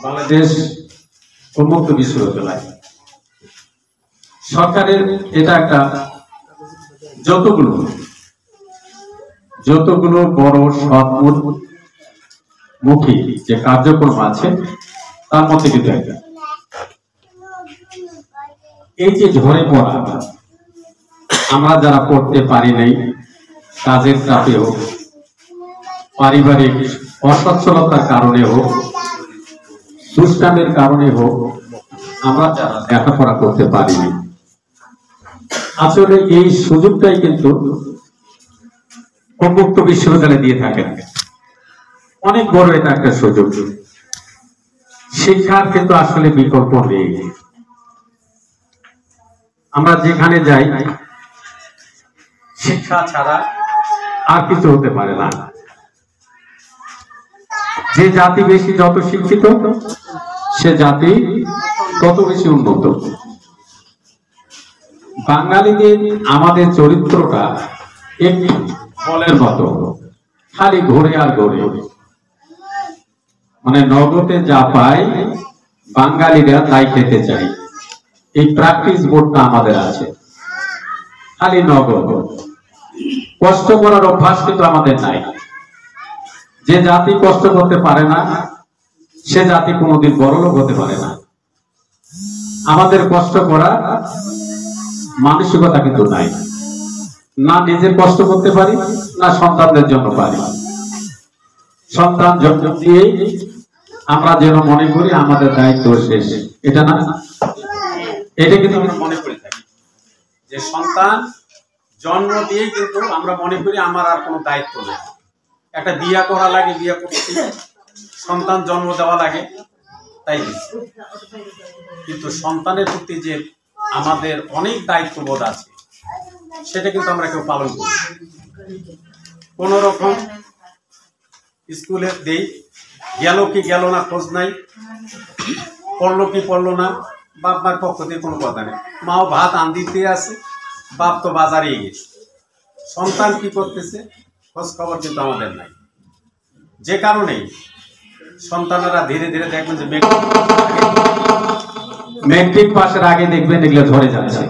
বাংলাদেশ উন্মুক্ত বিশ্ববিদ্যালয় সরকারের এটা একটা যতগুলো বড় সৎমুখী যে কার্যক্রম আছে তার মধ্যে কিন্তু একটা এই যে ঝরে পড়া আমরা যারা পড়তে পারি নাই কাজের চাপে হোক পারিবারিক অসচ্ছলতার কারণে হোক দুষ্টামের কারণে হোক আমরা যারা লেখাপড়া করতে পারিনি আসলে এই সুযোগটাই কিন্তু উন্মুক্ত বিশ্ববিদ্যালয় দিয়ে থাকে অনেক বড় এটা একটা সুযোগ শিক্ষার কিন্তু আসলে বিকল্প নেই আমরা যেখানে যাই শিক্ষা ছাড়া আর কিছু হতে পারে না যে জাতি বেশি যত শিক্ষিত সে জাতি তত বেশি উন্নত বাঙালিদের আমাদের চরিত্রটা একটি ফলের মতো খালি ঘুরে আর ঘুরে মানে নগদে যা পাই বাঙালিরা তাই খেতে চাই এই প্র্যাকটিস বোর্ডটা আমাদের আছে খালি নগদ কষ্ট করার অভ্যাস কিন্তু আমাদের নাই যে জাতি কষ্ট করতে পারে না সে জাতি কোনোদিন বড়লোক হতে পারে না আমাদের কষ্ট করা মানসিকতা কিন্তু নাই না নিজে কষ্ট করতে পারি না সন্তানদের জন্য পারি সন্তান জন্ম দিয়ে আমরা যেন মনে করি আমাদের দায়িত্ব শেষ এটা না এটা কিন্তু আমরা মনে করে থাকি যে সন্তান জন্ম দিয়ে কিন্তু আমরা মনে করি আমার আর কোনো দায়িত্ব নেই একটা বিয়ে করা লাগে বিয়ে করতে সন্তান জন্ম দেওয়া লাগে তাই কিন্তু সন্তানের প্রতি যে আমাদের অনেক দায়িত্ববোধ আছে সেটা কিন্তু আমরা কেউ পালন করি কোন রকম স্কুলে দেই গেল কি গেল না খোঁজ নাই পড়লো কি পড়লো না বাপ মার পক্ষ থেকে কোনো কথা নেই মাও ভাত আন দিতে আছে বাপ তো বাজারে গেছে সন্তান কি করতেছে খোঁজ খবর কিন্তু আমাদের নাই যে কারণে সন্তানেরা ধীরে ধীরে দেখবেন যে মেট্রিক পাসের আগে দেখবেন এগুলো ধরে যাচ্ছে